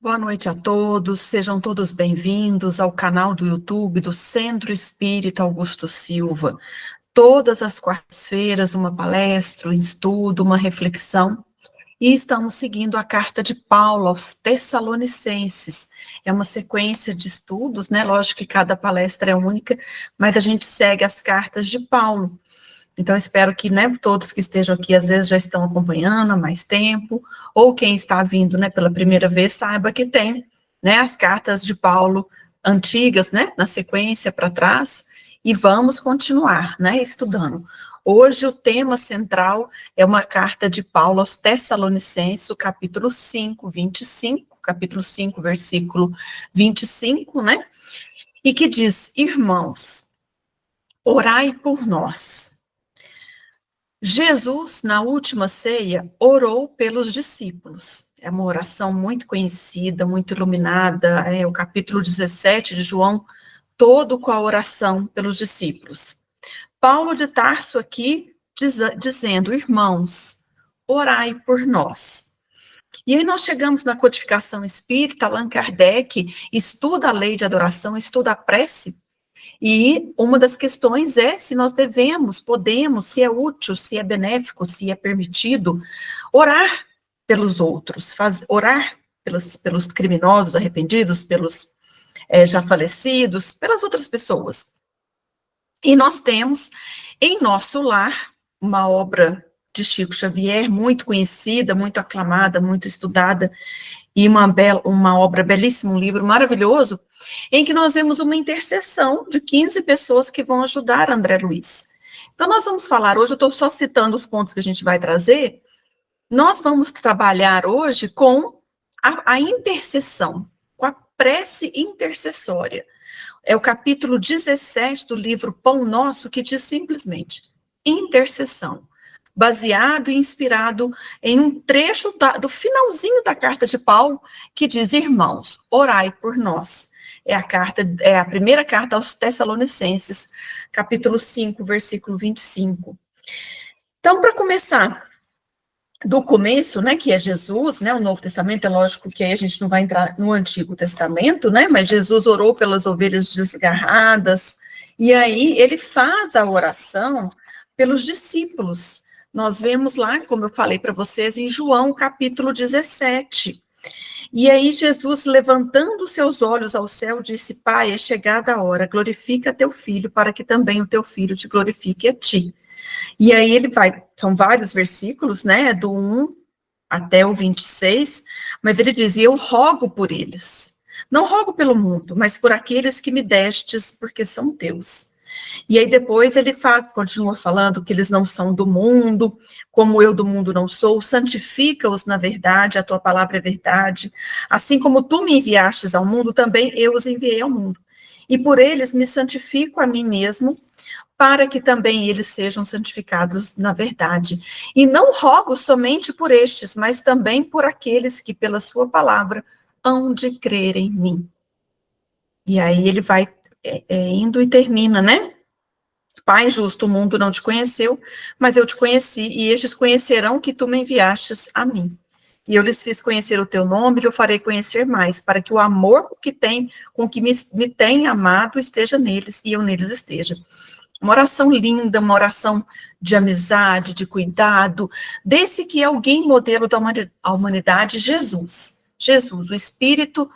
Boa noite a todos, sejam todos bem-vindos ao canal do YouTube do Centro Espírita Augusto Silva. Todas as quartas-feiras, uma palestra, um estudo, uma reflexão. E estamos seguindo a carta de Paulo aos Tessalonicenses. É uma sequência de estudos, né? Lógico que cada palestra é única, mas a gente segue as cartas de Paulo. Então, espero que, né, todos que estejam aqui, às vezes, já estão acompanhando há mais tempo, ou quem está vindo, né, pela primeira vez, saiba que tem, né, as cartas de Paulo antigas, né, na sequência para trás, e vamos continuar, né, estudando. Hoje, o tema central é uma carta de Paulo aos Tessalonicenses, o capítulo 5, 25, capítulo 5, versículo 25, né, e que diz: irmãos, orai por nós. Jesus, na última ceia, orou pelos discípulos. É uma oração muito conhecida, muito iluminada, é o capítulo 17 de João, todo com a oração pelos discípulos. Paulo de Tarso aqui dizendo: irmãos, orai por nós. E aí nós chegamos na codificação espírita. Allan Kardec estuda a lei de adoração, estuda a prece. E uma das questões é se nós devemos, podemos, se é útil, se é benéfico, se é permitido, orar pelos outros, orar pelos criminosos arrependidos, pelos já falecidos, pelas outras pessoas. E nós temos em nosso lar uma obra de Chico Xavier, muito conhecida, muito aclamada, muito estudada, e uma obra belíssima, um livro maravilhoso, em que nós vemos uma intercessão de 15 pessoas que vão ajudar André Luiz. Então, nós vamos falar hoje, eu estou só citando os pontos que a gente vai trazer, nós vamos trabalhar hoje com a intercessão, com a prece intercessória. É o capítulo 17 do livro Pão Nosso, que diz simplesmente: intercessão, baseado e inspirado em um trecho do finalzinho da carta de Paulo, que diz: irmãos, orai por nós. É a primeira carta aos Tessalonicenses, capítulo 5, versículo 25. Então, para começar do começo, né, que é Jesus, né, o Novo Testamento, é lógico que aí a gente não vai entrar no Antigo Testamento, né, mas Jesus orou pelas ovelhas desgarradas, e aí ele faz a oração pelos discípulos. Nós vemos lá, como eu falei para vocês, em João, capítulo 17. E aí Jesus, levantando seus olhos ao céu, disse: Pai, é chegada a hora, glorifica teu filho, para que também o teu filho te glorifique a ti. E aí ele vai, são vários versículos, né, do 1 até o 26, mas ele diz: eu rogo por eles, não rogo pelo mundo, mas por aqueles que me destes, porque são teus. E aí depois ele continua falando que eles não são do mundo, como eu do mundo não sou, santifica-os na verdade, a tua palavra é verdade. Assim como tu me enviastes ao mundo, também eu os enviei ao mundo. E por eles me santifico a mim mesmo, para que também eles sejam santificados na verdade. E não rogo somente por estes, mas também por aqueles que pela sua palavra hão de crer em mim. E aí ele vai indo e termina, né? Pai justo, o mundo não te conheceu, mas eu te conheci, e estes conhecerão que tu me enviastes a mim. E eu lhes fiz conhecer o teu nome, e eu farei conhecer mais, para que o amor com que me tem amado esteja neles, e eu neles esteja. Uma oração linda, uma oração de amizade, de cuidado, desse que é alguém modelo da humanidade, Jesus. Jesus, o Espírito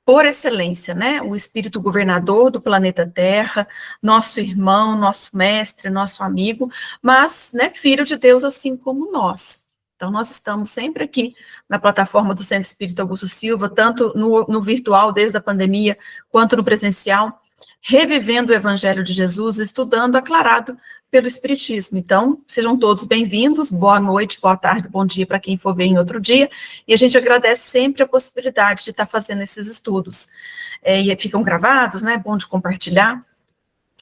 por excelência, né? O Espírito governador do planeta Terra, nosso irmão, nosso mestre, nosso amigo, mas, né, filho de Deus assim como nós. Então, nós estamos sempre aqui na plataforma do Centro Espírita Augusto Silva, tanto no virtual, desde a pandemia, quanto no presencial, revivendo o Evangelho de Jesus, estudando aclarado pelo Espiritismo. Então, sejam todos bem-vindos, boa noite, boa tarde, bom dia para quem for ver em outro dia, e a gente agradece sempre a possibilidade de estar fazendo esses estudos. E ficam gravados, né, é bom de compartilhar.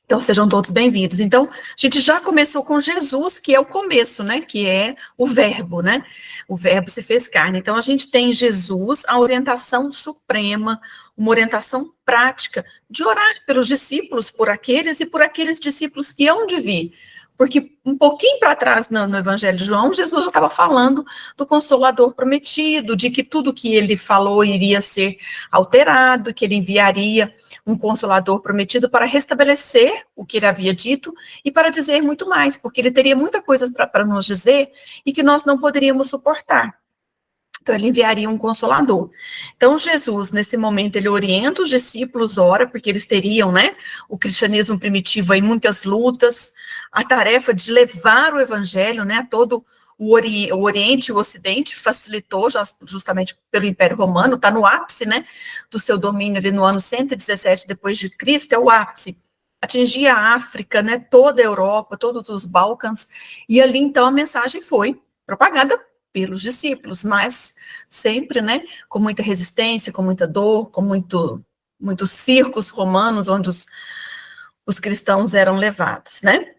Então, sejam todos bem-vindos. Então, a gente já começou com Jesus, que é o começo, né, que é o verbo, né, o verbo se fez carne. Então, a gente tem em Jesus a orientação suprema, uma orientação prática de orar pelos discípulos, por aqueles e por aqueles discípulos que hão de vir, Porque um pouquinho para trás no Evangelho de João, Jesus já estava falando do Consolador prometido, de que tudo que ele falou iria ser alterado, que ele enviaria um Consolador prometido para restabelecer o que ele havia dito e para dizer muito mais, porque ele teria muita coisa para nos dizer e que nós não poderíamos suportar. Então, ele enviaria um Consolador. Então, Jesus, nesse momento, ele orienta os discípulos, ora, porque eles teriam, né, o cristianismo primitivo aí, muitas lutas, a tarefa de levar o evangelho, né, a todo o Oriente e o Ocidente, facilitou justamente pelo Império Romano, está no ápice, né, do seu domínio ali no ano 117 depois de Cristo, é o ápice. Atingia a África, né, toda a Europa, todos os Balcãs, e ali, então, a mensagem foi propagada pelos discípulos, mas sempre, né, com muita resistência, com muita dor, com muitos circos romanos onde os cristãos eram levados, né?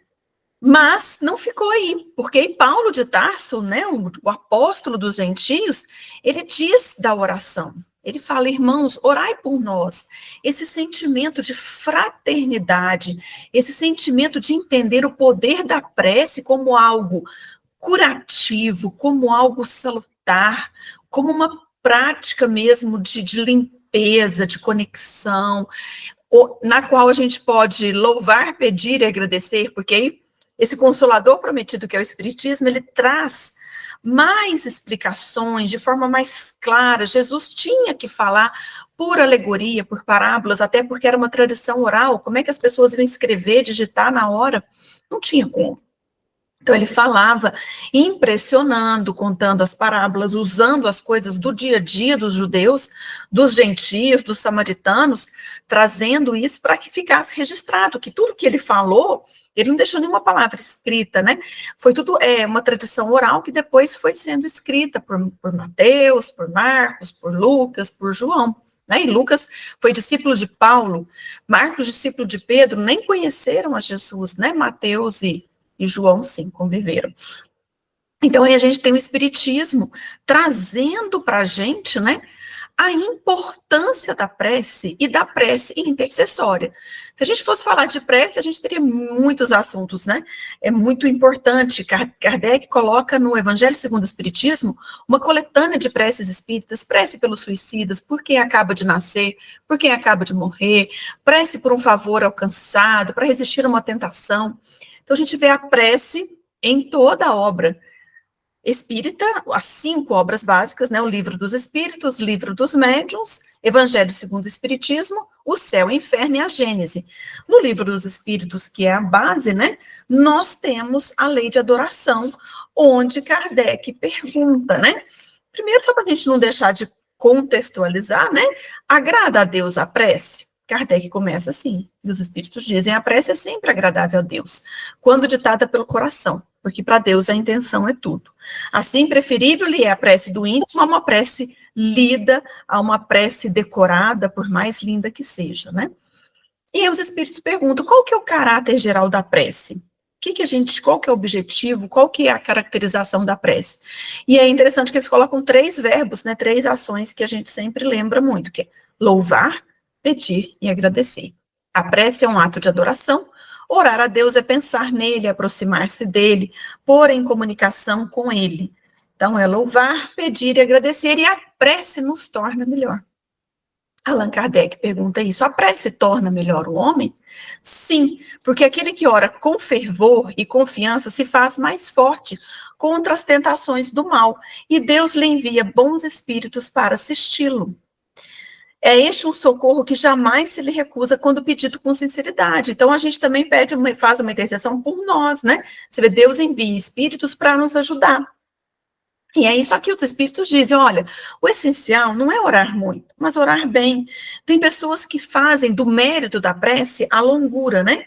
Mas não ficou aí, porque Paulo de Tarso, né, o apóstolo dos gentios, ele diz da oração. Ele fala, irmãos, orai por nós. Esse sentimento de fraternidade, esse sentimento de entender o poder da prece como algo curativo, como algo salutar, como uma prática mesmo de limpeza, de conexão, na qual a gente pode louvar, pedir e agradecer, porque aí esse Consolador prometido que é o Espiritismo, ele traz mais explicações, de forma mais clara. Jesus tinha que falar por alegoria, por parábolas, até porque era uma tradição oral. Como é que as pessoas iam escrever, digitar na hora? Não tinha como. Então, ele falava impressionando, contando as parábolas, usando as coisas do dia a dia dos judeus, dos gentios, dos samaritanos, trazendo isso para que ficasse registrado, que tudo que ele falou, ele não deixou nenhuma palavra escrita, né? Foi tudo uma tradição oral que depois foi sendo escrita por Mateus, por Marcos, por Lucas, por João. Né? E Lucas foi discípulo de Paulo, Marcos, discípulo de Pedro, nem conheceram a Jesus, né? Mateus e João, sim, conviveram. Então, aí a gente tem o Espiritismo trazendo para a gente, né, a importância da prece e da prece intercessória. Se a gente fosse falar de prece, a gente teria muitos assuntos, né? É muito importante. Kardec coloca no Evangelho segundo o Espiritismo uma coletânea de preces espíritas, prece pelos suicidas, por quem acaba de nascer, por quem acaba de morrer, prece por um favor alcançado, para resistir a uma tentação. Então, a gente vê a prece em toda a obra espírita, as 5 obras básicas, né? O Livro dos Espíritos, o Livro dos Médiuns, Evangelho segundo o Espiritismo, o Céu, o Inferno e a Gênese. No Livro dos Espíritos, que é a base, né? Nós temos a lei de adoração, onde Kardec pergunta, né? Primeiro, só para a gente não deixar de contextualizar, né? Agrada a Deus a prece? Kardec começa assim, e os espíritos dizem, a prece é sempre agradável a Deus, quando ditada pelo coração, porque para Deus a intenção é tudo. Assim, preferível lhe é a prece do íntimo a uma prece lida, a uma prece decorada, por mais linda que seja, né? E aí os espíritos perguntam, qual que é o caráter geral da prece? Qual que é o objetivo, qual que é a caracterização da prece? E é interessante que eles colocam 3 verbos, né, 3 ações que a gente sempre lembra muito, que é louvar, pedir e agradecer. A prece é um ato de adoração, orar a Deus é pensar nele, aproximar-se dele, pôr em comunicação com ele. Então, é louvar, pedir e agradecer, e a prece nos torna melhor. Allan Kardec pergunta isso, a prece torna melhor o homem? Sim, porque aquele que ora com fervor e confiança se faz mais forte contra as tentações do mal, e Deus lhe envia bons espíritos para assisti-lo. É este um socorro que jamais se lhe recusa quando pedido com sinceridade. Então, a gente também faz uma intercessão por nós, né? Você vê, Deus envia espíritos para nos ajudar. E é isso aqui, os espíritos dizem, olha, o essencial não é orar muito, mas orar bem. Tem pessoas que fazem do mérito da prece a longura, né?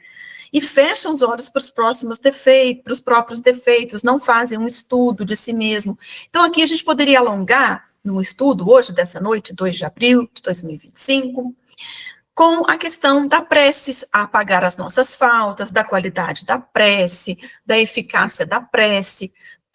E fecham os olhos para os próximos defeitos, para os próprios defeitos, não fazem um estudo de si mesmo. Então, aqui a gente poderia alongar no estudo, hoje, dessa noite, 2 de abril de 2025, com a questão da prece, apagar as nossas faltas, da qualidade da prece, da eficácia da prece.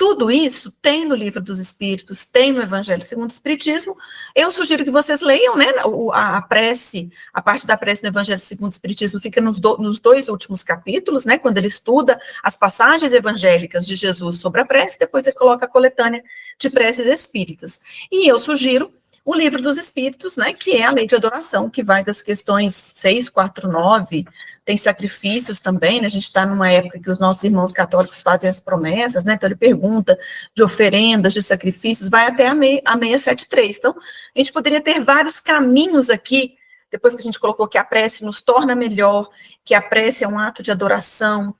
Tudo isso tem no Livro dos Espíritos, tem no Evangelho segundo o Espiritismo. Eu sugiro que vocês leiam, né, a prece, a parte da prece no Evangelho segundo o Espiritismo fica nos 2 últimos capítulos, né, quando ele estuda as passagens evangélicas de Jesus sobre a prece, depois ele coloca a coletânea de preces espíritas. E eu sugiro o Livro dos Espíritos, né, que é a lei de adoração, que vai das questões 6, 4, 9, tem sacrifícios também, né, a gente está numa época que os nossos irmãos católicos fazem as promessas, né, então ele pergunta de oferendas, de sacrifícios, vai até a 673, então a gente poderia ter vários caminhos aqui, depois que a gente colocou que a prece nos torna melhor, que a prece é um ato de adoração,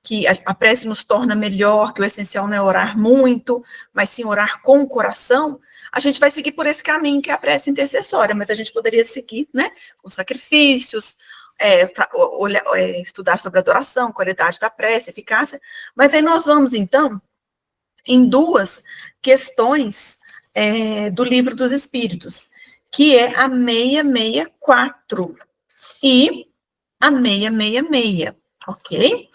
que a prece nos torna melhor, que o essencial não é orar muito, mas sim orar com o coração, a gente vai seguir por esse caminho que é a prece intercessória, mas a gente poderia seguir, né, com sacrifícios, estudar sobre adoração, qualidade da prece, eficácia, mas aí nós vamos, então, em 2 questões do Livro dos Espíritos, que é a 664 e a 666, ok?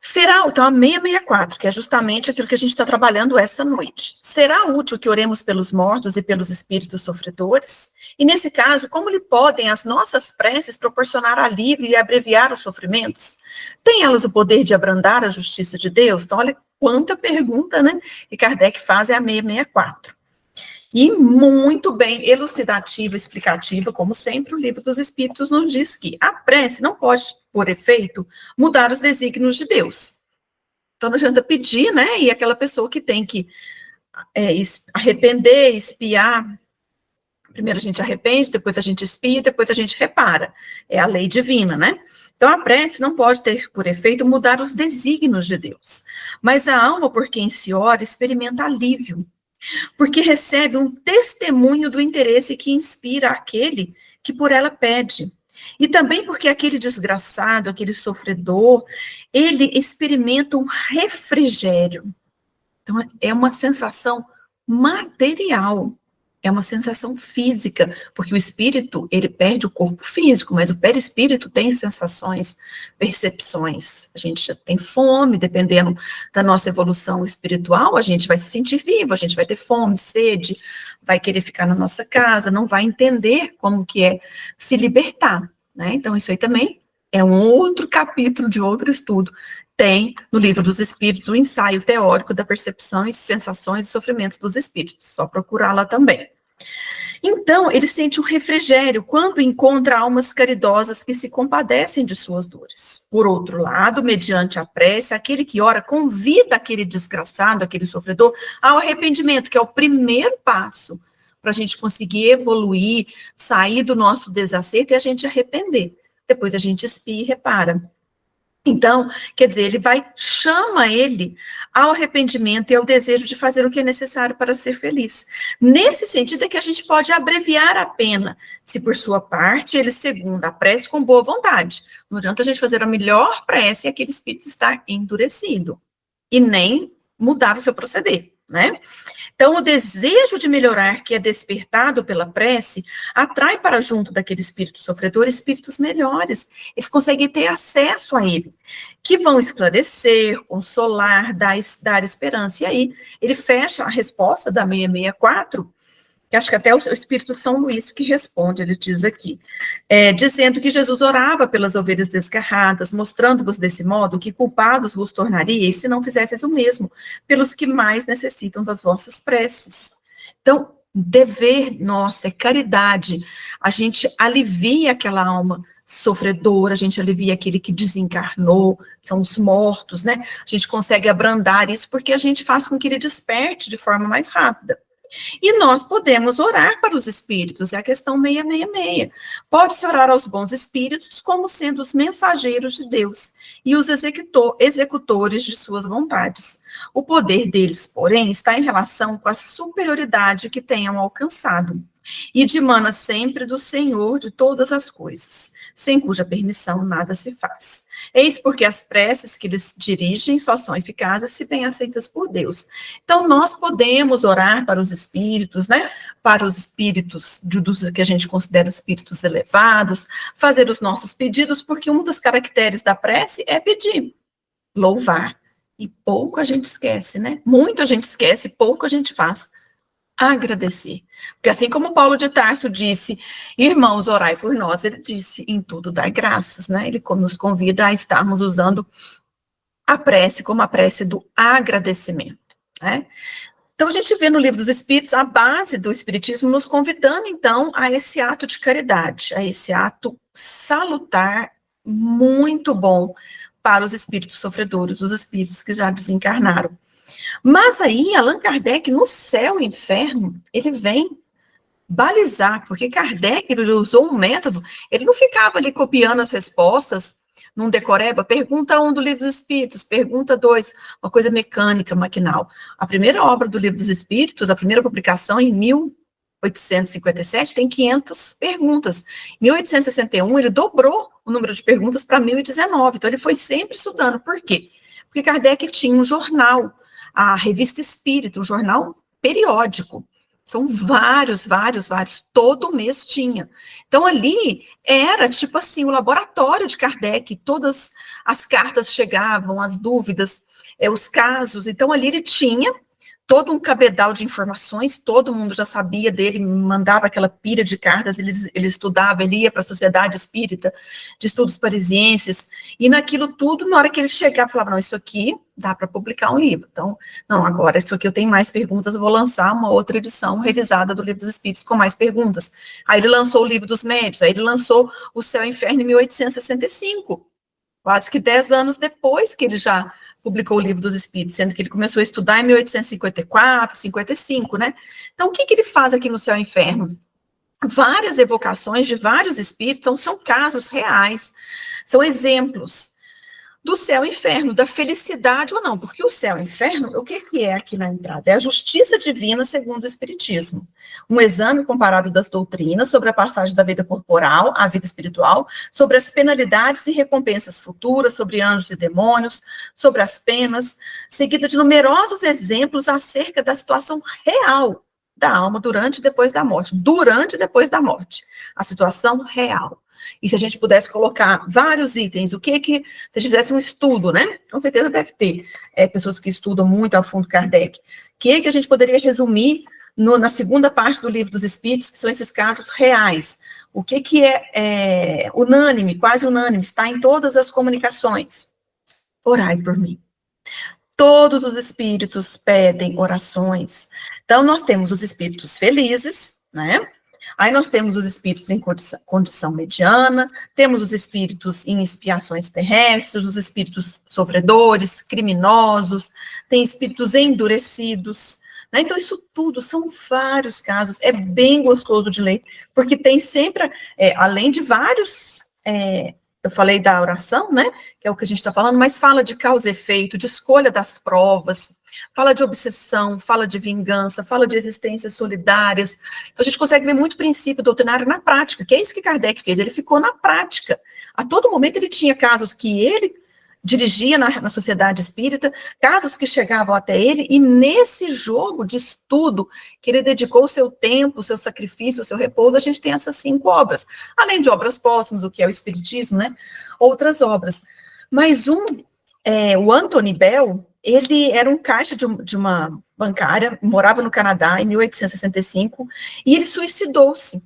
Será, então, a 664, que é justamente aquilo que a gente está trabalhando essa noite. Será útil que oremos pelos mortos e pelos espíritos sofredores? E, nesse caso, como lhe podem as nossas preces proporcionar alívio e abreviar os sofrimentos? Têm elas o poder de abrandar a justiça de Deus? Então, olha quanta pergunta, né, que Kardec faz, é a 664. E muito bem elucidativa, explicativa, como sempre, o Livro dos Espíritos nos diz que a prece não pode, por efeito, mudar os desígnios de Deus. Então, não adianta pedir, né, e aquela pessoa que tem que arrepender, espiar, primeiro a gente arrepende, depois a gente espia, depois a gente repara. É a lei divina, né? Então, a prece não pode ter, por efeito, mudar os desígnios de Deus. Mas a alma por quem se ora experimenta alívio, porque recebe um testemunho do interesse que inspira aquele que por ela pede. E também porque aquele desgraçado, aquele sofredor, ele experimenta um refrigério. Então, é uma sensação material, é uma sensação física, porque o espírito, ele perde o corpo físico, mas o perispírito tem sensações, percepções. A gente tem fome, dependendo da nossa evolução espiritual, a gente vai se sentir vivo, a gente vai ter fome, sede, vai querer ficar na nossa casa, não vai entender como que é se libertar, né? Então, isso aí também é um outro capítulo de outro estudo. Tem no Livro dos Espíritos o ensaio teórico da percepção e sensações e sofrimentos dos espíritos, só procurar lá também. Então, ele sente um refrigério quando encontra almas caridosas que se compadecem de suas dores. Por outro lado, mediante a prece, aquele que ora convida aquele desgraçado, aquele sofredor, ao arrependimento, que é o primeiro passo para a gente conseguir evoluir, sair do nosso desacerto e a gente arrepender. Depois a gente espia e repara. Então, quer dizer, chama ele ao arrependimento e ao desejo de fazer o que é necessário para ser feliz. Nesse sentido é que a gente pode abreviar a pena, se por sua parte ele segunda a prece com boa vontade. Não adianta a gente fazer a melhor prece e aquele espírito estar endurecido, e nem mudar o seu proceder, né? Então, o desejo de melhorar que é despertado pela prece atrai para junto daquele espírito sofredor espíritos melhores. Eles conseguem ter acesso a ele, que vão esclarecer, consolar, dar esperança. E aí, ele fecha a resposta da 664, que acho que até o Espírito São Luís que responde, ele diz aqui, dizendo que Jesus orava pelas ovelhas desgarradas, mostrando-vos desse modo que culpados vos tornaríeis se não fizesseis o mesmo, pelos que mais necessitam das vossas preces. Então, dever nosso é caridade, a gente alivia aquela alma sofredora, a gente alivia aquele que desencarnou, são os mortos, né? A gente consegue abrandar isso porque a gente faz com que ele desperte de forma mais rápida. E nós podemos orar para os espíritos, é a questão 666. Pode-se orar aos bons espíritos como sendo os mensageiros de Deus e os executores de suas vontades. O poder deles, porém, está em relação com a superioridade que tenham alcançado e dimana sempre do Senhor de todas as coisas, sem cuja permissão nada se faz. Eis porque as preces que eles dirigem só são eficazes se bem aceitas por Deus. Então, nós podemos orar para os espíritos, né? Para os espíritos que a gente considera espíritos elevados, fazer os nossos pedidos, porque um dos caracteres da prece é pedir, louvar E pouco a gente esquece, né? Muito a gente esquece, pouco a gente faz. Agradecer. Porque assim como Paulo de Tarso disse, irmãos, orai por nós, ele disse, em tudo dai graças, né? Ele nos convida a estarmos usando a prece como a prece do agradecimento, né? Então, a gente vê no Livro dos Espíritos a base do Espiritismo nos convidando, então, a esse ato de caridade, a esse ato salutar, muito bom para os espíritos sofredores, os espíritos que já desencarnaram. Mas aí, Allan Kardec, no Céu e Inferno, ele vem balizar, porque Kardec, ele usou um método, ele não ficava ali copiando as respostas num decoreba, pergunta 1 do Livro dos Espíritos, pergunta 2, uma coisa mecânica, maquinal. A primeira obra do Livro dos Espíritos, a primeira publicação em 1857, tem 500 perguntas. Em 1861, ele dobrou o número de perguntas para 1019, então ele foi sempre estudando. Por quê? Porque Kardec tinha um jornal, a Revista Espírita, um jornal periódico. São vários, todo mês tinha. Então, ali era, tipo assim, o laboratório de Kardec, todas as cartas chegavam, as dúvidas, os casos. Então, ali ele tinha todo um cabedal de informações, todo mundo já sabia dele, mandava aquela pilha de cartas, ele estudava, ele ia para a Sociedade Espírita de Estudos Parisienses, e naquilo tudo, na hora que ele chegava, falava, não, isso aqui dá para publicar um livro. Então, não, agora isso aqui eu tenho mais perguntas, eu vou lançar uma outra edição revisada do Livro dos Espíritos com mais perguntas. Aí ele lançou o Livro dos Médiuns, aí ele lançou O Céu e o Inferno em 1865, quase que 10 anos depois que ele já publicou o Livro dos Espíritos, sendo que ele começou a estudar em 1854, 55, né? Então, o que ele faz aqui no Céu e Inferno? Várias evocações de vários espíritos, então são casos reais, são exemplos do céu e inferno, da felicidade ou não, porque o céu e o inferno, o que é aqui na entrada? É a justiça divina segundo o Espiritismo. Um exame comparado das doutrinas sobre a passagem da vida corporal à vida espiritual, sobre as penalidades e recompensas futuras, sobre anjos e demônios, sobre as penas, seguida de numerosos exemplos acerca da situação real da alma durante e depois da morte. Durante e depois da morte. A situação real. E se a gente pudesse colocar vários itens, se a gente fizesse um estudo, né? Com certeza deve ter pessoas que estudam muito a fundo Kardec. O que a gente poderia resumir na segunda parte do Livro dos Espíritos, que são esses casos reais? O que é unânime, quase unânime, está em todas as comunicações? Orai por mim. Todos os espíritos pedem orações. Então, nós temos os espíritos felizes, né? Aí nós temos os espíritos em condição mediana, temos os espíritos em expiações terrestres, os espíritos sofredores, criminosos, tem espíritos endurecidos, né? Então, isso tudo são vários casos, é bem gostoso de ler, porque tem sempre, além de vários... eu falei da oração, né, que é o que a gente está falando, mas fala de causa e efeito, de escolha das provas, fala de obsessão, fala de vingança, fala de existências solidárias. Então, a gente consegue ver muito princípio doutrinário na prática, que é isso que Kardec fez, ele ficou na prática. A todo momento ele tinha casos que ele dirigia na Sociedade Espírita, casos que chegavam até ele, e nesse jogo de estudo, que ele dedicou o seu tempo, o seu sacrifício, o seu repouso, a gente tem essas 5 obras, além de obras póstumas, o que é o Espiritismo, né, outras obras. Mas o Anthony Bell, ele era um caixa de uma bancária, morava no Canadá em 1865, e ele suicidou-se.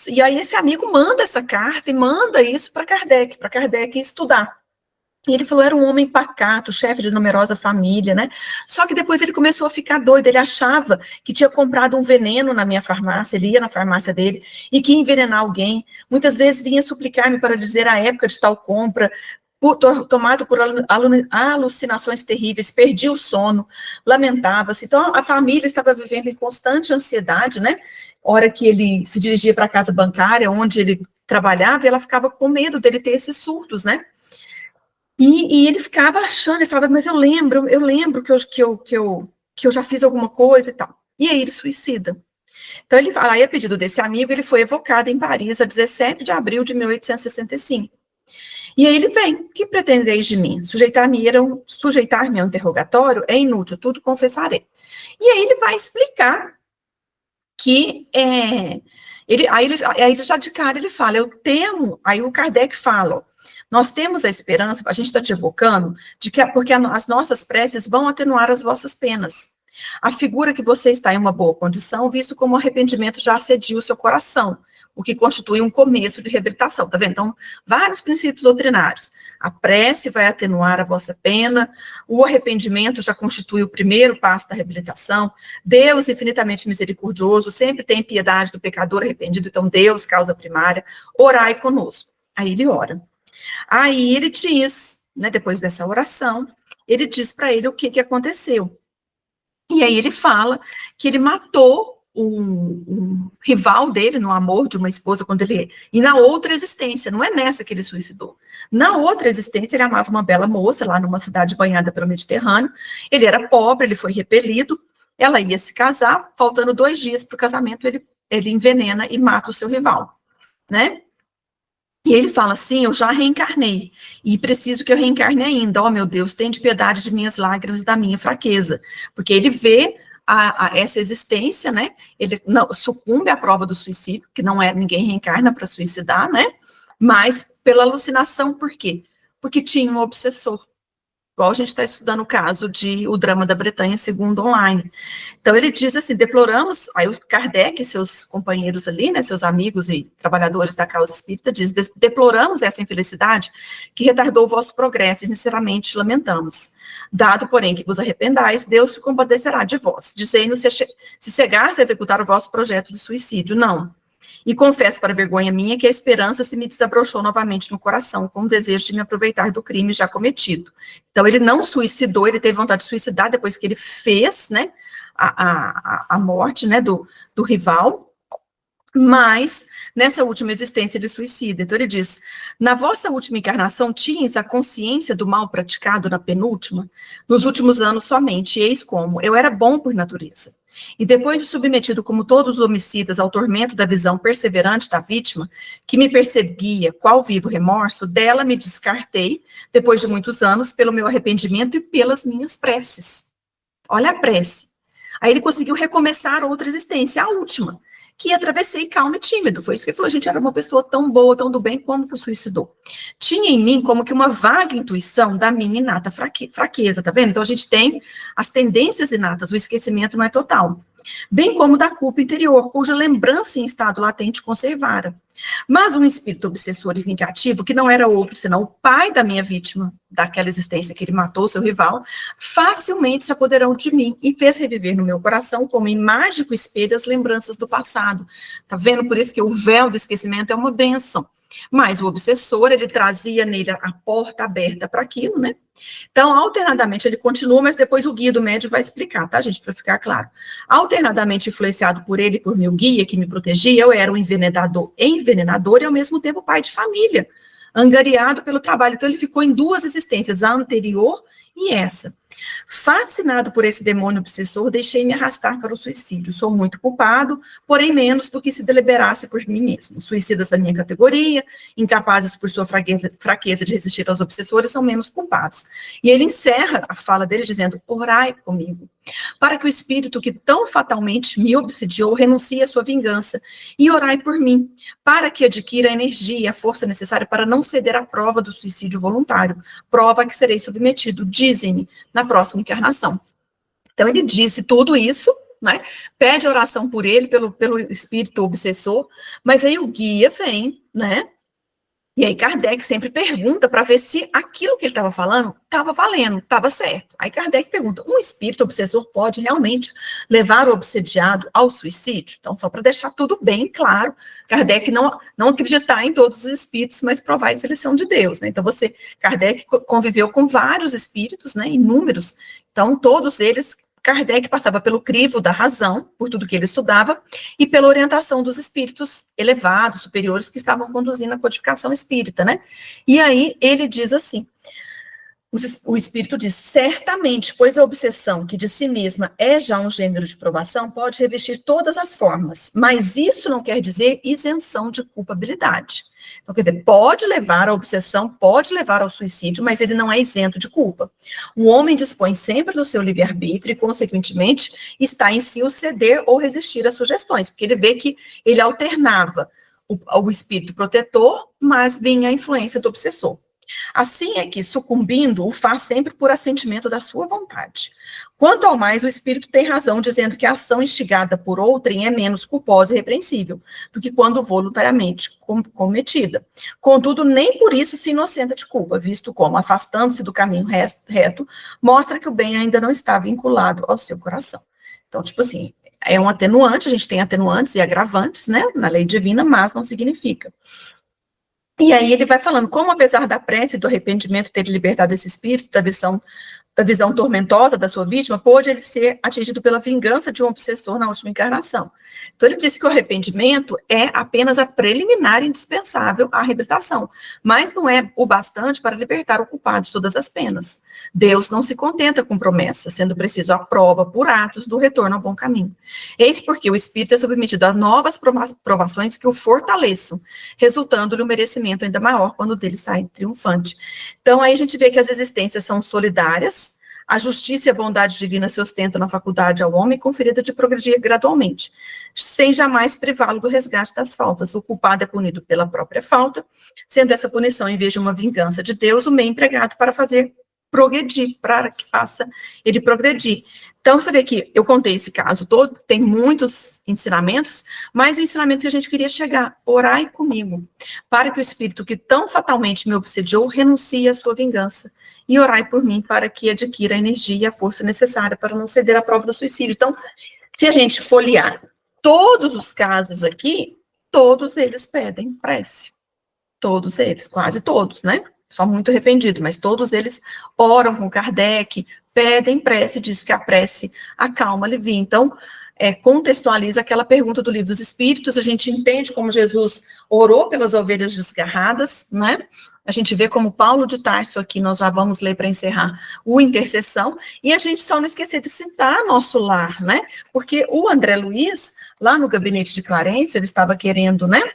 E aí esse amigo manda essa carta e manda isso para Kardec estudar. E ele falou, era um homem pacato, chefe de numerosa família, né? Só que depois ele começou a ficar doido, ele achava que tinha comprado um veneno na minha farmácia, ele ia na farmácia dele, e que ia envenenar alguém. Muitas vezes vinha suplicar-me para dizer a época de tal compra, tomado por alucinações terríveis, perdia o sono, lamentava-se. Então, a família estava vivendo em constante ansiedade, né? Hora que ele se dirigia para a casa bancária, onde ele trabalhava, ela ficava com medo dele ter esses surtos, né? E ele ficava achando, ele falava, mas eu lembro que eu já fiz alguma coisa e tal. E aí ele suicida. Então, aí a pedido desse amigo, ele foi evocado em Paris a 17 de abril de 1865. E aí ele vem, que pretendeis de mim? Sujeitar-me ao interrogatório é inútil, tudo confessarei. E aí ele vai explicar que aí ele já de cara ele fala, eu temo, aí o Kardec fala, ó, Nós temos a esperança, a gente está te evocando, porque as nossas preces vão atenuar as vossas penas. A figura que você está em uma boa condição, visto como o arrependimento já assedia o seu coração, o que constitui um começo de reabilitação, tá vendo? Então, vários princípios doutrinários. A prece vai atenuar a vossa pena, o arrependimento já constitui o primeiro passo da reabilitação, Deus infinitamente misericordioso, sempre tem piedade do pecador arrependido, então Deus, causa primária, orai conosco. Aí ele ora. Aí ele diz, né, depois dessa oração, ele diz para ele o que aconteceu. E aí ele fala que ele matou um rival dele no amor de uma esposa quando ele... E na outra existência, não é nessa que ele suicidou. Na outra existência, ele amava uma bela moça lá numa cidade banhada pelo Mediterrâneo. Ele era pobre, ele foi repelido. Ela ia se casar, faltando 2 dias para o casamento, ele envenena e mata o seu rival, né? E ele fala assim, eu já reencarnei, e preciso que eu reencarne ainda. Oh, meu Deus, tem de piedade de minhas lágrimas e da minha fraqueza. Porque ele vê essa existência, né? Ele não, sucumbe à prova do suicídio, que não é ninguém reencarna para suicidar, né? Mas pela alucinação, por quê? Porque tinha um obsessor. Igual a gente está estudando o caso de O Drama da Bretanha segundo online. Então, ele diz assim, deploramos, aí o Kardec e seus companheiros ali, né, seus amigos e trabalhadores da causa espírita, diz, deploramos essa infelicidade que retardou o vosso progresso e sinceramente lamentamos. Dado, porém, que vos arrependais, Deus se compadecerá de vós, dizendo se chegasse a executar o vosso projeto de suicídio. Não. E confesso para vergonha minha que a esperança se me desabrochou novamente no coração, com o desejo de me aproveitar do crime já cometido. Então, ele não suicidou, ele teve vontade de suicidar depois que ele fez, né, a morte, né, do rival, mas nessa última existência ele suicida. Então, ele diz, na vossa última encarnação, tinhas a consciência do mal praticado na penúltima? Nos últimos anos somente, eis como, eu era bom por natureza. E depois de submetido, como todos os homicidas, ao tormento da visão perseverante da vítima, que me perseguia qual vivo remorso, dela me descartei, depois de muitos anos, pelo meu arrependimento e pelas minhas preces. Olha a prece. Aí ele conseguiu recomeçar outra existência, a última, que atravessei calmo e tímido. Foi isso que ele falou, gente, era uma pessoa tão boa, tão do bem, como que suicidou. Tinha em mim como que uma vaga intuição da minha inata fraqueza, tá vendo? Então a gente tem as tendências inatas, o esquecimento não é total. Bem como da culpa interior, cuja lembrança em estado latente conservara. Mas um espírito obsessor e vingativo, que não era outro senão o pai da minha vítima, daquela existência que ele matou, seu rival, facilmente se apoderou de mim e fez reviver no meu coração, como em mágico espelho, as lembranças do passado. Tá vendo? Por isso que o véu do esquecimento é uma bênção. Mas o obsessor, ele trazia nele a porta aberta para aquilo, né? Então, alternadamente, ele continua, mas depois o guia do médium vai explicar, tá, gente, para ficar claro. Alternadamente influenciado por ele e por meu guia, que me protegia, eu era o envenenador e, ao mesmo tempo, pai de família, angariado pelo trabalho. Então, ele ficou em 2 existências, a anterior e essa. Fascinado por esse demônio obsessor, deixei-me arrastar para o suicídio. Sou muito culpado, porém menos do que se deliberasse por mim mesmo. Suicidas da minha categoria, incapazes por sua fraqueza de resistir aos obsessores, são menos culpados. E ele encerra a fala dele dizendo, orai comigo, para que o espírito que tão fatalmente me obsidiou renuncie à sua vingança, e orai por mim, para que adquira a energia e a força necessária para não ceder à prova do suicídio voluntário, prova a que serei submetido, dizem-me, na próxima encarnação. Então, ele disse tudo isso, né? Pede oração por ele, pelo espírito obsessor, mas aí o guia vem, né? E aí Kardec sempre pergunta para ver se aquilo que ele estava falando estava valendo, estava certo. Aí Kardec pergunta, um espírito obsessor pode realmente levar o obsediado ao suicídio? Então, só para deixar tudo bem claro, Kardec não acreditar em todos os espíritos, mas provar a eleição de Deus, né? Então, Kardec conviveu com vários espíritos, né, inúmeros, então todos eles, Kardec passava pelo crivo da razão, por tudo que ele estudava, e pela orientação dos espíritos elevados, superiores, que estavam conduzindo a codificação espírita, né? E aí ele diz assim, o espírito diz, certamente, pois a obsessão, que de si mesma é já um gênero de provação, pode revestir todas as formas, mas isso não quer dizer isenção de culpabilidade. Então, quer dizer, pode levar à obsessão, pode levar ao suicídio, mas ele não é isento de culpa. O homem dispõe sempre do seu livre-arbítrio e, consequentemente, está em si o ceder ou resistir às sugestões, porque ele vê que ele alternava o espírito protetor, mas vinha a influência do obsessor. Assim é que, sucumbindo, o faz sempre por assentimento da sua vontade. Quanto ao mais, o espírito tem razão, dizendo que a ação instigada por outrem é menos culposa e repreensível do que quando voluntariamente cometida. Contudo, nem por isso se inocenta de culpa, visto como, afastando-se do caminho reto, mostra que o bem ainda não está vinculado ao seu coração. Então, tipo assim, é um atenuante, a gente tem atenuantes e agravantes, né, na lei divina, mas não significa. E aí ele vai falando, como apesar da prece e do arrependimento ter libertado esse espírito da visão tormentosa da sua vítima, pôde ele ser atingido pela vingança de um obsessor na última encarnação. Então ele disse que o arrependimento é apenas a preliminar indispensável à reabilitação, mas não é o bastante para libertar o culpado de todas as penas. Deus não se contenta com promessas, sendo preciso a prova por atos do retorno ao bom caminho. Eis porque o espírito é submetido a novas provações que o fortaleçam, resultando-lhe um merecimento ainda maior quando dele sai triunfante. Então aí a gente vê que as existências são solidárias, a justiça e a bondade divina se ostentam na faculdade ao homem conferida de progredir gradualmente, sem jamais privá-lo do resgate das faltas. O culpado é punido pela própria falta, sendo essa punição, em vez de uma vingança de Deus, o meio empregado para fazer progredir, para que faça ele progredir. Então, você vê que eu contei esse caso todo, tem muitos ensinamentos, mas o ensinamento que a gente queria chegar, orai comigo, para que o espírito que tão fatalmente me obsediou renuncie à sua vingança, e orai por mim para que adquira a energia e a força necessária para não ceder à prova do suicídio. Então, se a gente folhear todos os casos aqui, todos eles pedem prece. Todos eles, quase todos, né? Só muito arrependido, mas todos eles oram com Kardec, pedem prece, diz que a prece acalma, alivia. Então, contextualiza aquela pergunta do Livro dos Espíritos, a gente entende como Jesus orou pelas ovelhas desgarradas, né? A gente vê como Paulo de Tarso aqui, nós já vamos ler para encerrar, o intercessão, e a gente só não esquecer de citar nosso lar, né? Porque o André Luiz, lá no gabinete de Clarencio, ele estava querendo, né?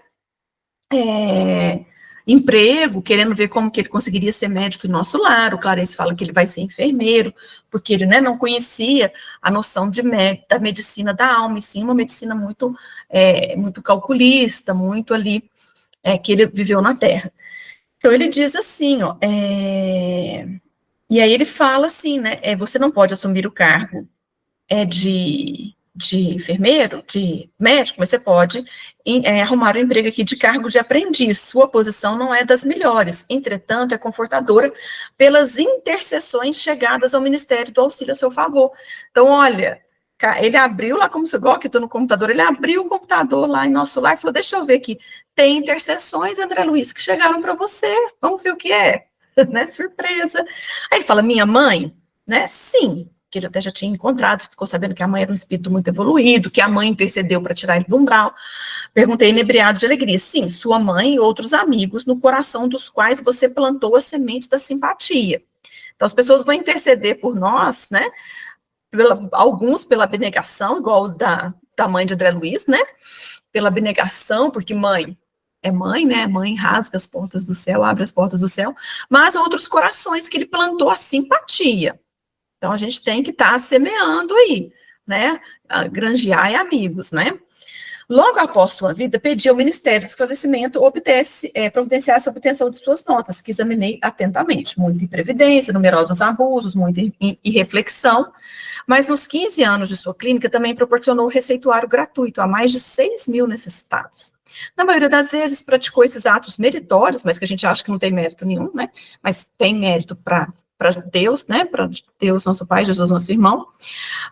Emprego, querendo ver como que ele conseguiria ser médico em nosso lar. O Clarence fala que ele vai ser enfermeiro, porque ele, né, não conhecia a noção da medicina da alma, e sim uma medicina muito, muito calculista, muito ali, que ele viveu na Terra. Então ele diz assim, ó, e aí ele fala assim, né, você não pode assumir o cargo de enfermeiro, de médico, mas você pode arrumar um emprego aqui de cargo de aprendiz. Sua posição não é das melhores, entretanto, é confortadora pelas intercessões chegadas ao Ministério do Auxílio a seu favor. Então, olha, ele abriu lá, como igual que estou no computador, ele abriu o computador lá em nosso lar e falou, deixa eu ver aqui, tem intercessões, André Luiz, que chegaram para você, vamos ver o que é, né, surpresa. Aí ele fala, minha mãe, né, sim, que ele até já tinha encontrado, ficou sabendo que a mãe era um espírito muito evoluído, que a mãe intercedeu para tirar ele do umbral. Perguntei inebriado de alegria. Sim, sua mãe e outros amigos, no coração dos quais você plantou a semente da simpatia. Então, as pessoas vão interceder por nós, né? Alguns pela abnegação, igual da mãe de André Luiz, né? Pela abnegação, porque mãe é mãe, né? Mãe rasga as portas do céu, abre as portas do céu, mas outros corações que ele plantou a simpatia. Então, a gente tem que estar semeando aí, né? Granjear amigos, né? Logo após sua vida, pedi ao Ministério do Esclarecimento providenciasse a obtenção de suas notas, que examinei atentamente. Muita imprevidência, numerosos abusos, muita irreflexão. Mas nos 15 anos de sua clínica, também proporcionou receituário gratuito a mais de 6.000 necessitados. Na maioria das vezes, praticou esses atos meritórios, mas que a gente acha que não tem mérito nenhum, né? Mas tem mérito para Deus, né, para Deus, nosso Pai, Jesus, nosso irmão,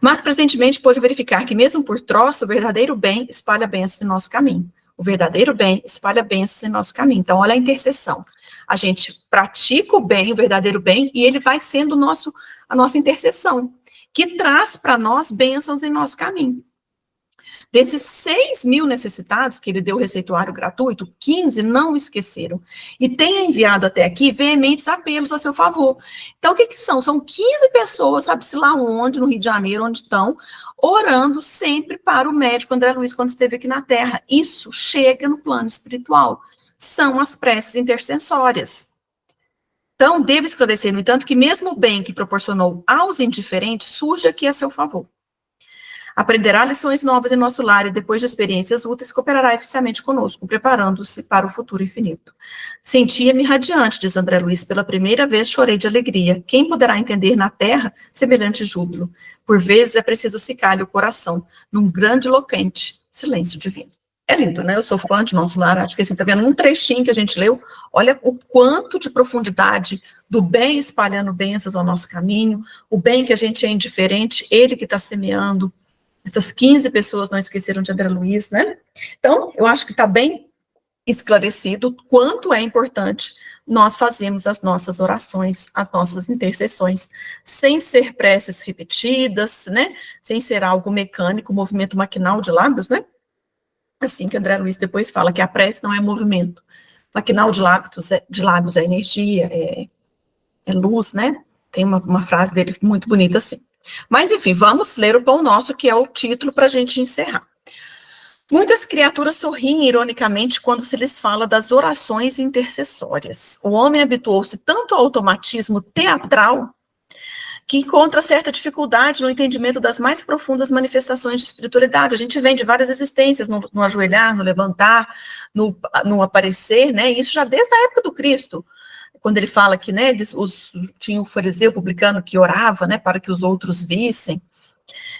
mas presentemente pôde verificar que mesmo por troça, o verdadeiro bem espalha bênçãos em nosso caminho. O verdadeiro bem espalha bênçãos em nosso caminho. Então, olha a intercessão. A gente pratica o bem, o verdadeiro bem, e ele vai sendo a nossa intercessão, que traz para nós bênçãos em nosso caminho. Desses 6.000 necessitados que ele deu receituário gratuito, 15 não esqueceram. E tem enviado até aqui veementes apelos a seu favor. Então, o que são? São 15 pessoas, sabe-se lá onde, no Rio de Janeiro, onde estão, orando sempre para o médico André Luiz quando esteve aqui na Terra. Isso chega no plano espiritual. São as preces intercessórias. Então, devo esclarecer, no entanto, que mesmo o bem que proporcionou aos indiferentes surge aqui a seu favor. Aprenderá lições novas em nosso lar e, depois de experiências úteis, cooperará eficientemente conosco, preparando-se para o futuro infinito. Sentia-me radiante, diz André Luiz, pela primeira vez chorei de alegria. Quem poderá entender na terra semelhante júbilo? Por vezes é preciso se calhe o coração, num grande e eloquente silêncio divino. É lindo, né? Eu sou fã de Nosso Lar, acho que assim, tá vendo um trechinho que a gente leu, olha o quanto de profundidade do bem espalhando bênçãos ao nosso caminho, o bem que a gente é indiferente, ele que está semeando. Essas 15 pessoas não esqueceram de André Luiz, né? Então, eu acho que está bem esclarecido quanto é importante nós fazermos as nossas orações, as nossas intercessões, sem ser preces repetidas, né? Sem ser algo mecânico, movimento maquinal de lábios, né? Assim que André Luiz depois fala que a prece não é movimento maquinal de lábios é energia, é luz, né? Tem uma frase dele muito bonita assim. Mas, enfim, vamos ler o Pão Nosso, que é o título para a gente encerrar. Muitas criaturas sorriem ironicamente quando se lhes fala das orações intercessórias. O homem habituou-se tanto ao automatismo teatral que encontra certa dificuldade no entendimento das mais profundas manifestações de espiritualidade. A gente vem de várias existências, no ajoelhar, no levantar, no aparecer, né? Isso já desde a época do Cristo, quando ele fala que, né, tinha o fariseu publicano que orava, né, para que os outros vissem.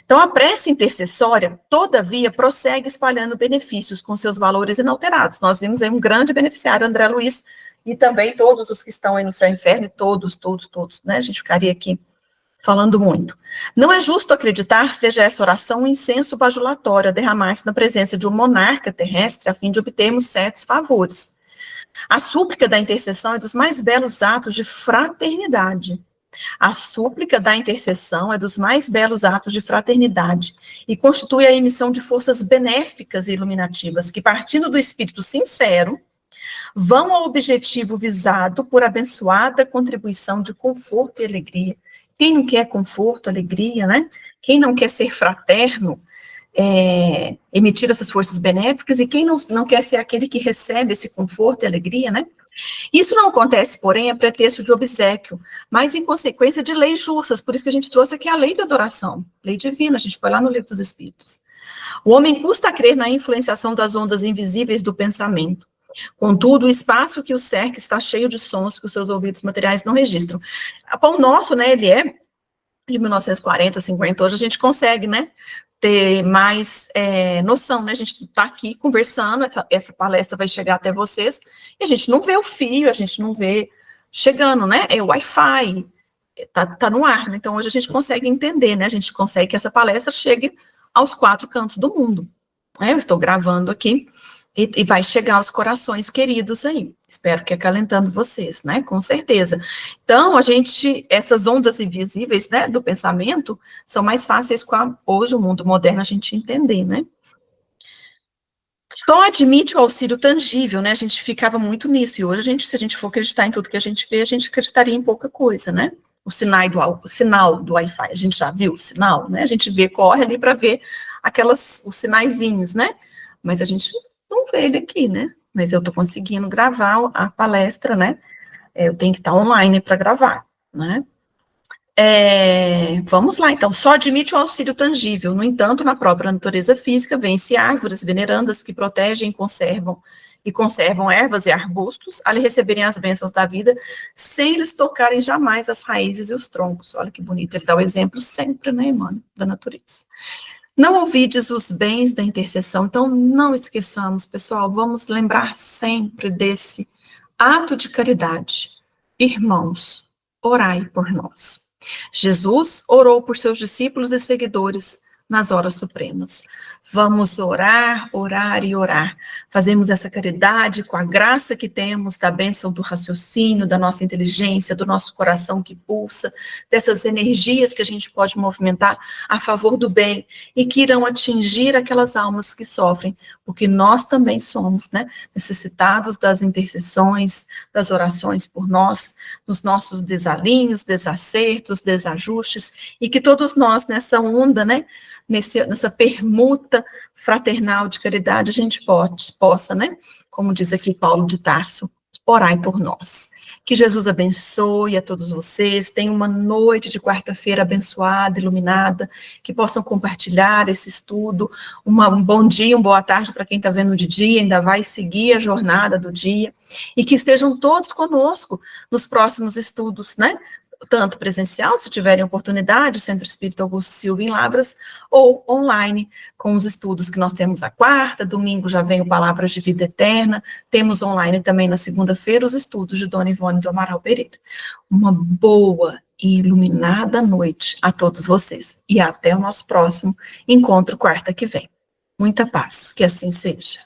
Então, a prece intercessória, todavia, prossegue espalhando benefícios com seus valores inalterados. Nós vimos aí um grande beneficiário, André Luiz, e também todos os que estão aí no céu e inferno, todos, né? A gente ficaria aqui falando muito. Não é justo acreditar que seja essa oração um incenso bajulatório a derramar-se na presença de um monarca terrestre a fim de obtermos certos favores. A súplica da intercessão é dos mais belos atos de fraternidade. A súplica da intercessão é dos mais belos atos de fraternidade e constitui a emissão de forças benéficas e iluminativas que, partindo do espírito sincero, vão ao objetivo visado por abençoada contribuição de conforto e alegria. Quem não quer conforto, alegria, né? Quem não quer ser fraterno, emitir essas forças benéficas, e quem não quer ser aquele que recebe esse conforto e alegria, né? Isso não acontece, porém, a pretexto de obséquio, mas em consequência de leis justas, por isso que a gente trouxe aqui a lei da adoração, lei divina, a gente foi lá no Livro dos Espíritos. O homem custa a crer na influenciação das ondas invisíveis do pensamento. Contudo, o espaço que o cerca está cheio de sons que os seus ouvidos materiais não registram. O Pão Nosso, né, ele é de 1940, 50, hoje a gente consegue, né, ter mais noção, né, a gente está aqui conversando, essa palestra vai chegar até vocês, e a gente não vê o fio, a gente não vê chegando, né, é o Wi-Fi, tá no ar, né, então hoje a gente consegue entender, né, a gente consegue que essa palestra chegue aos 4 cantos do mundo, né, eu estou gravando aqui, e vai chegar aos corações queridos aí. Espero que acalentando vocês, né? Com certeza. Então, essas ondas invisíveis, né, do pensamento, são mais fáceis hoje, o mundo moderno, a gente entender, né? Só admite o auxílio tangível, né? A gente ficava muito nisso, e hoje, se a gente for acreditar em tudo que a gente vê, a gente acreditaria em pouca coisa, né? O sinal do Wi-Fi, a gente já viu o sinal, né? A gente corre ali para ver os sinaizinhos, né? Mas a gente não vê ele aqui, né? Mas eu estou conseguindo gravar a palestra, né? Eu tenho que estar online para gravar, né? Vamos lá, então. Só admite o auxílio tangível. No entanto, na própria natureza física, vê-se árvores venerandas que protegem e conservam ervas e arbustos, a lhe receberem as bênçãos da vida, sem lhes tocarem jamais as raízes e os troncos. Olha que bonito, ele dá o exemplo sempre, né, Emmanuel, da natureza. Não ouvides os bens da intercessão, então não esqueçamos, pessoal, vamos lembrar sempre desse ato de caridade. Irmãos, orai por nós. Jesus orou por seus discípulos e seguidores nas horas supremas. Vamos orar, orar e orar. Fazemos essa caridade com a graça que temos da bênção do raciocínio, da nossa inteligência, do nosso coração que pulsa, dessas energias que a gente pode movimentar a favor do bem e que irão atingir aquelas almas que sofrem, porque nós também somos, né, necessitados das intercessões, das orações por nós, nos nossos desalinhos, desacertos, desajustes, e que todos nós nessa onda, né, nessa permuta fraternal de caridade, a gente possa, né, como diz aqui Paulo de Tarso, orai por nós. Que Jesus abençoe a todos vocês, tenham uma noite de quarta-feira abençoada, iluminada, que possam compartilhar esse estudo, um bom dia, uma boa tarde para quem está vendo de dia, ainda vai seguir a jornada do dia, e que estejam todos conosco nos próximos estudos, né? Tanto presencial, se tiverem oportunidade, Centro Espírita Augusto Silva em Lavras, ou online, com os estudos que nós temos à quarta, domingo já vem o Palavras de Vida Eterna, temos online também na segunda-feira os estudos de Dona Ivone do Amaral Pereira. Uma boa e iluminada noite a todos vocês, e até o nosso próximo encontro quarta que vem. Muita paz, que assim seja.